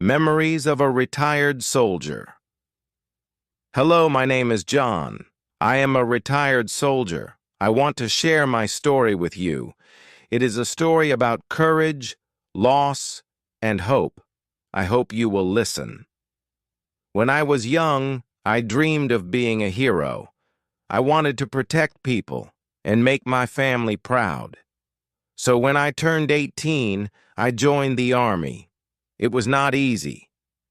Memories of a Retired Soldier. Hello, my name is John. I am a retired soldier. I want to share my story with you. It is a story about courage, loss, and hope. I hope you will listen. When I was young, I dreamed of being a hero. I wanted to protect people and make my family proud. So when I turned 18, I joined the Army. It was not easy.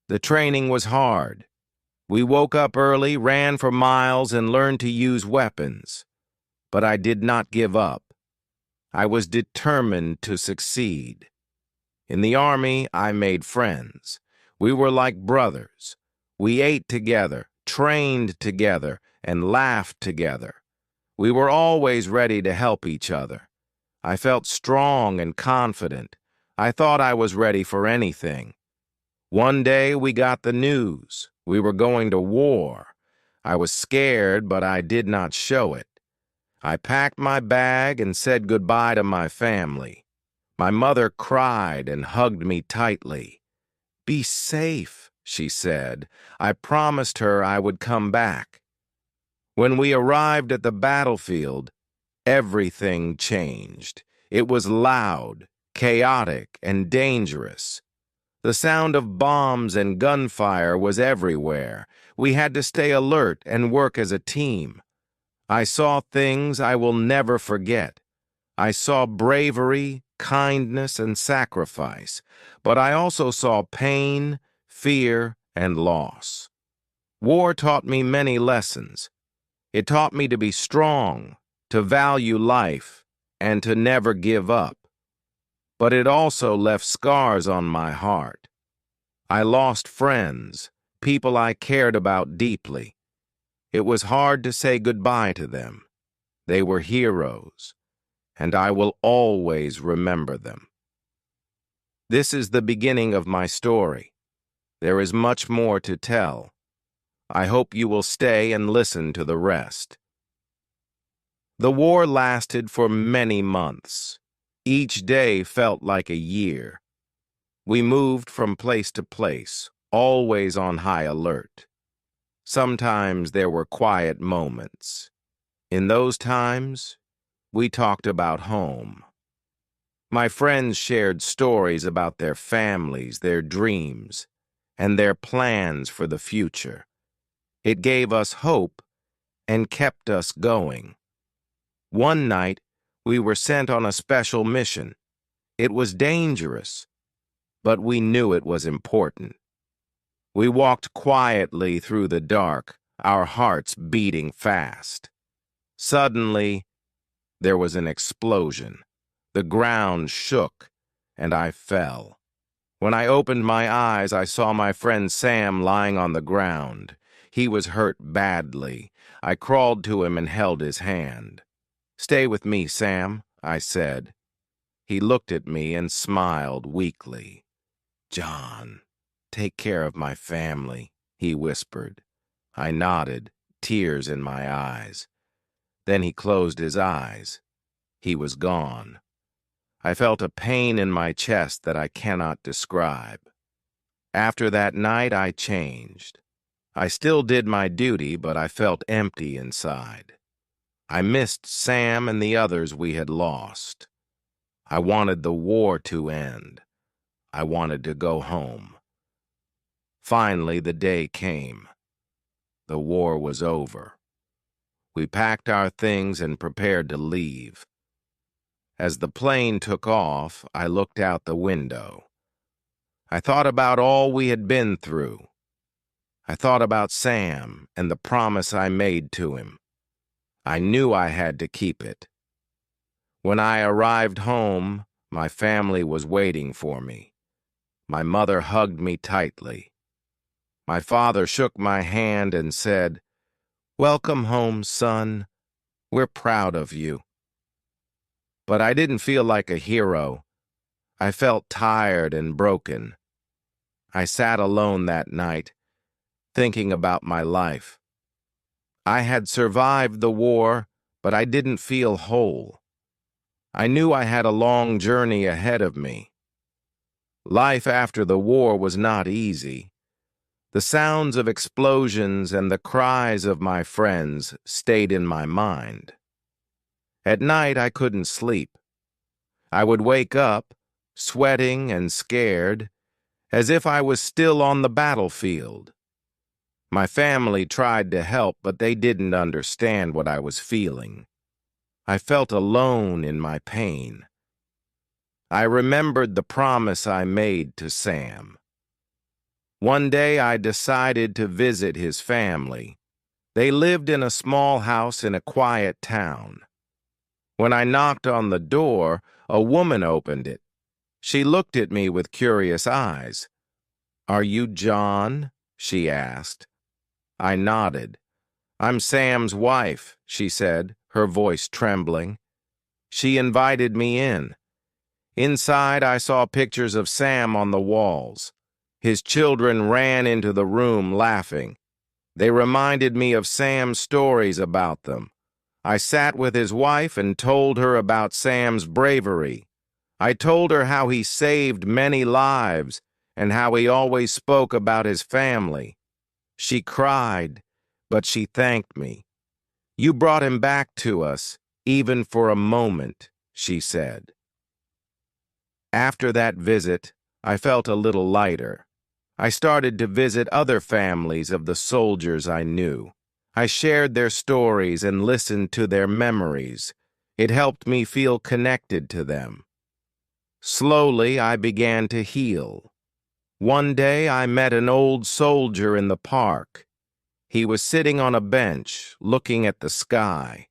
The training was hard. We woke up early, ran for miles, and learned to use weapons. But I did not give up. I was determined to succeed. In the Army, I made friends. We were like brothers. We ate together, trained together, and laughed together. We were always ready to help each other. I felt strong and confident. I thought I was ready for anything. One day we got the news. We were going to war. I was scared, but I did not show it. I packed my bag and said goodbye to my family. My mother cried and hugged me tightly. "Be safe," she said. I promised her I would come back. When we arrived at the battlefield, everything changed. It was loud, chaotic, and dangerous. The sound of bombs and gunfire was everywhere. We had to stay alert and work as a team. I saw things I will never forget. I saw bravery, kindness, and sacrifice, but I also saw pain, fear, and loss. War taught me many lessons. It taught me to be strong, to value life, and to never give up. But it also left scars on my heart. I lost friends, people I cared about deeply. It was hard to say goodbye to them. They were heroes, and I will always remember them. This is the beginning of my story. There is much more to tell. I hope you will stay and listen to the rest. The war lasted for many months. Each day felt like a year. We moved from place to place, always on high alert. Sometimes there were quiet moments. In those times, we talked about home. My friends shared stories about their families, their dreams, and their plans for the future. It gave us hope and kept us going. One night, we were sent on a special mission. It was dangerous, but we knew it was important. We walked quietly through the dark, our hearts beating fast. Suddenly, there was an explosion. The ground shook, and I fell. When I opened my eyes, I saw my friend Sam lying on the ground. He was hurt badly. I crawled to him and held his hand. "Stay with me, Sam," I said. He looked at me and smiled weakly. "John, take care of my family," he whispered. I nodded, tears in my eyes. Then he closed his eyes. He was gone. I felt a pain in my chest that I cannot describe. After that night, I changed. I still did my duty, but I felt empty inside. I missed Sam and the others we had lost. I wanted the war to end. I wanted to go home. Finally, the day came. The war was over. We packed our things and prepared to leave. As the plane took off, I looked out the window. I thought about all we had been through. I thought about Sam and the promise I made to him. I knew I had to keep it. When I arrived home, my family was waiting for me. My mother hugged me tightly. My father shook my hand and said, "Welcome home, son. We're proud of you." But I didn't feel like a hero. I felt tired and broken. I sat alone that night, thinking about my life. I had survived the war, but I didn't feel whole. I knew I had a long journey ahead of me. Life after the war was not easy. The sounds of explosions and the cries of my friends stayed in my mind. At night, I couldn't sleep. I would wake up, sweating and scared, as if I was still on the battlefield. My family tried to help, but they didn't understand what I was feeling. I felt alone in my pain. I remembered the promise I made to Sam. One day I decided to visit his family. They lived in a small house in a quiet town. When I knocked on the door, a woman opened it. She looked at me with curious eyes. "Are you John?" she asked. I nodded. "I'm Sam's wife," she said, her voice trembling. She invited me in. Inside, I saw pictures of Sam on the walls. His children ran into the room laughing. They reminded me of Sam's stories about them. I sat with his wife and told her about Sam's bravery. I told her how he saved many lives and how he always spoke about his family. She cried, but she thanked me. "You brought him back to us, even for a moment," she said. After that visit, I felt a little lighter. I started to visit other families of the soldiers I knew. I shared their stories and listened to their memories. It helped me feel connected to them. Slowly, I began to heal. One day, I met an old soldier in the park. He was sitting on a bench, looking at the sky.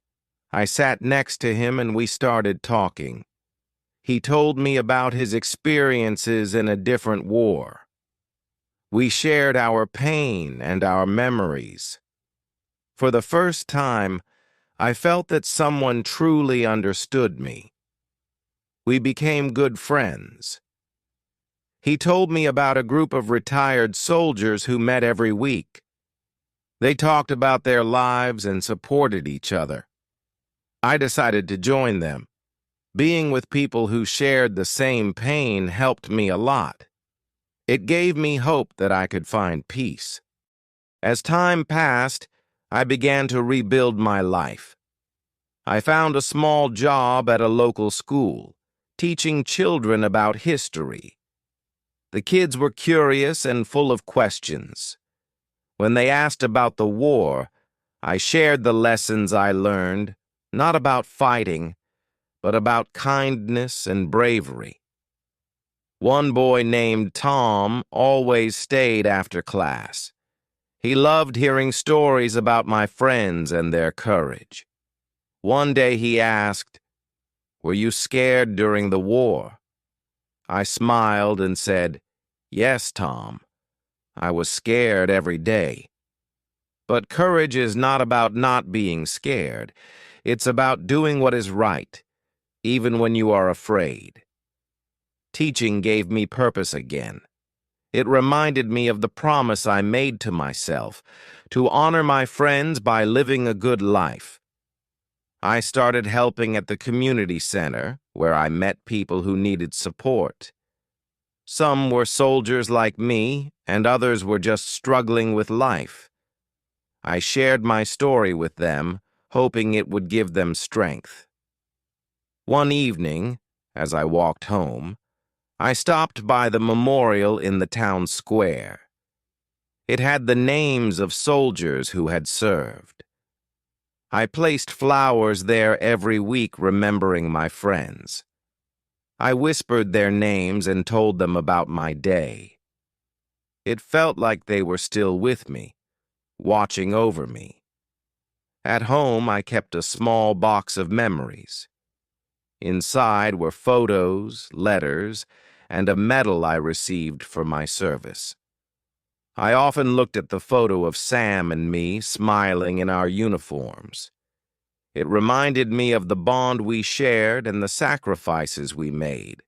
I sat next to him and we started talking. He told me about his experiences in a different war. We shared our pain and our memories. For the first time, I felt that someone truly understood me. We became good friends. He told me about a group of retired soldiers who met every week. They talked about their lives and supported each other. I decided to join them. Being with people who shared the same pain helped me a lot. It gave me hope that I could find peace. As time passed, I began to rebuild my life. I found a small job at a local school, teaching children about history. The kids were curious and full of questions. When they asked about the war, I shared the lessons I learned, not about fighting, but about kindness and bravery. One boy named Tom always stayed after class. He loved hearing stories about my friends and their courage. One day he asked, "Were you scared during the war?" I smiled and said, "Yes, Tom. I was scared every day." But courage is not about not being scared. It's about doing what is right, even when you are afraid. Teaching gave me purpose again. It reminded me of the promise I made to myself, to honor my friends by living a good life. I started helping at the community center, where I met people who needed support. Some were soldiers like me, and others were just struggling with life. I shared my story with them, hoping it would give them strength. One evening, as I walked home, I stopped by the memorial in the town square. It had the names of soldiers who had served. I placed flowers there every week, remembering my friends. I whispered their names and told them about my day. It felt like they were still with me, watching over me. At home, I kept a small box of memories. Inside were photos, letters, and a medal I received for my service. I often looked at the photo of Sam and me smiling in our uniforms. It reminded me of the bond we shared and the sacrifices we made.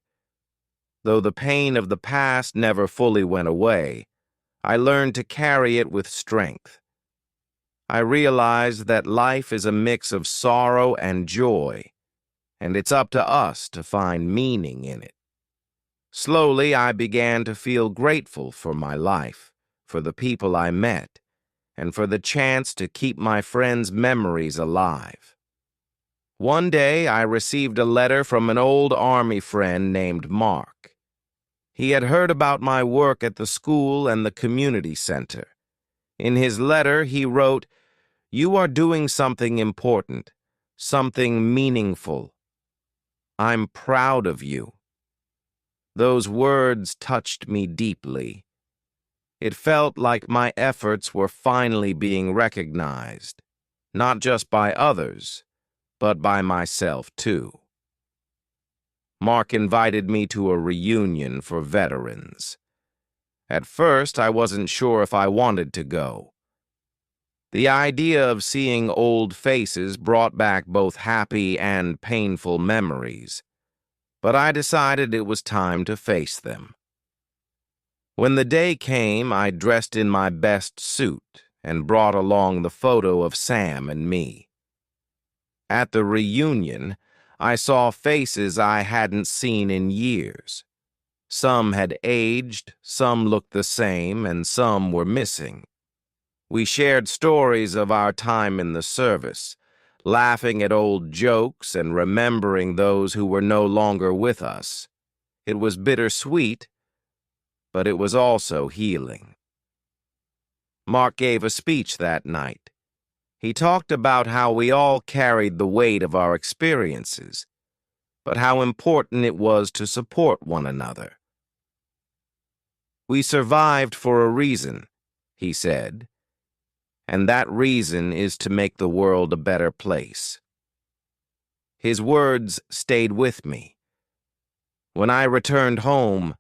Though the pain of the past never fully went away, I learned to carry it with strength. I realized that life is a mix of sorrow and joy, and it's up to us to find meaning in it. Slowly, I began to feel grateful for my life, for the people I met, and for the chance to keep my friends' memories alive. One day, I received a letter from an old Army friend named Mark. He had heard about my work at the school and the community center. In his letter, he wrote, "You are doing something important, something meaningful. I'm proud of you." Those words touched me deeply. It felt like my efforts were finally being recognized, not just by others, but by myself too. Mark invited me to a reunion for veterans. At first, I wasn't sure if I wanted to go. The idea of seeing old faces brought back both happy and painful memories, but I decided it was time to face them. When the day came, I dressed in my best suit and brought along the photo of Sam and me. At the reunion, I saw faces I hadn't seen in years. Some had aged, some looked the same, and some were missing. We shared stories of our time in the service, laughing at old jokes and remembering those who were no longer with us. It was bittersweet, but it was also healing. Mark gave a speech that night. He talked about how we all carried the weight of our experiences, but how important it was to support one another. "We survived for a reason," he said, "and that reason is to make the world a better place." His words stayed with me. When I returned home,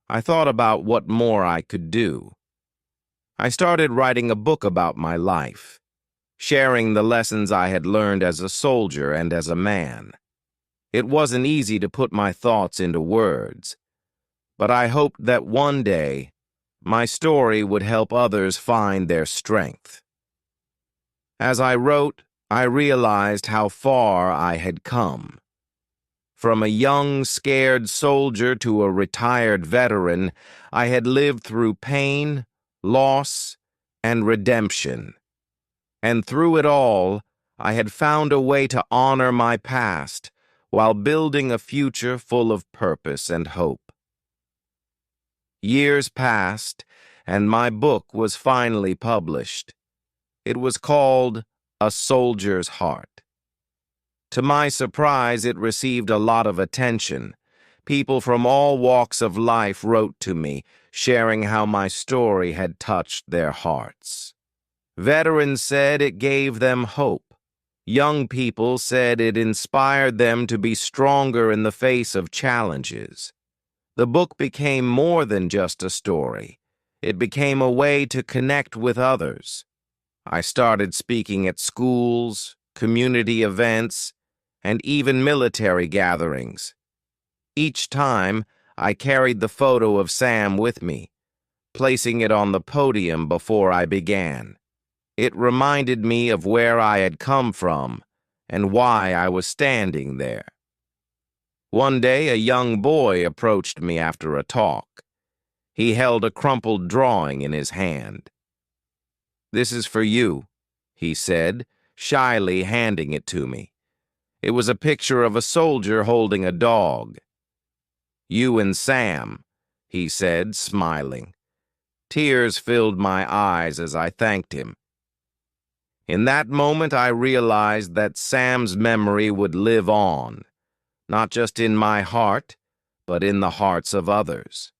I thought about what more I could do. I started writing a book about my life, sharing the lessons I had learned as a soldier and as a man. It wasn't easy to put my thoughts into words, but I hoped that one day my story would help others find their strength. As I wrote, I realized how far I had come. From a young, scared soldier to a retired veteran, I had lived through pain, loss, and redemption. And through it all, I had found a way to honor my past while building a future full of purpose and hope. Years passed, and my book was finally published. It was called A Soldier's Heart. To my surprise, it received a lot of attention. People from all walks of life wrote to me, sharing how my story had touched their hearts. Veterans said it gave them hope. Young people said it inspired them to be stronger in the face of challenges. The book became more than just a story. It became a way to connect with others. I started speaking at schools, community events, and even military gatherings. Each time, I carried the photo of Sam with me, placing it on the podium before I began. It reminded me of where I had come from and why I was standing there. One day, a young boy approached me after a talk. He held a crumpled drawing in his hand. "This is for you," he said, shyly handing it to me. It was a picture of a soldier holding a dog. "You and Sam," he said, smiling. Tears filled my eyes as I thanked him. In that moment, I realized that Sam's memory would live on, not just in my heart, but in the hearts of others.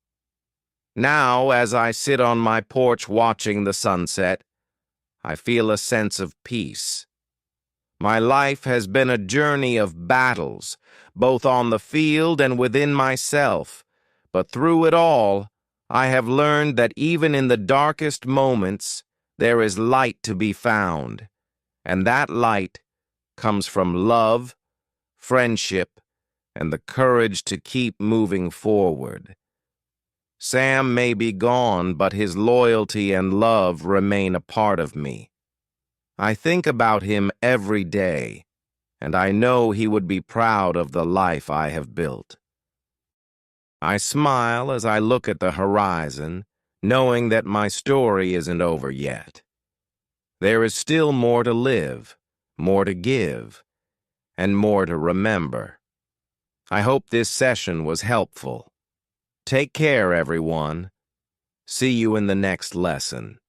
Now, as I sit on my porch watching the sunset, I feel a sense of peace. My life has been a journey of battles, both on the field and within myself, but through it all, I have learned that even in the darkest moments, there is light to be found, and that light comes from love, friendship, and the courage to keep moving forward. Sam may be gone, but his loyalty and love remain a part of me. I think about him every day, and I know he would be proud of the life I have built. I smile as I look at the horizon, knowing that my story isn't over yet. There is still more to live, more to give, and more to remember. I hope this session was helpful. Take care, everyone. See you in the next lesson.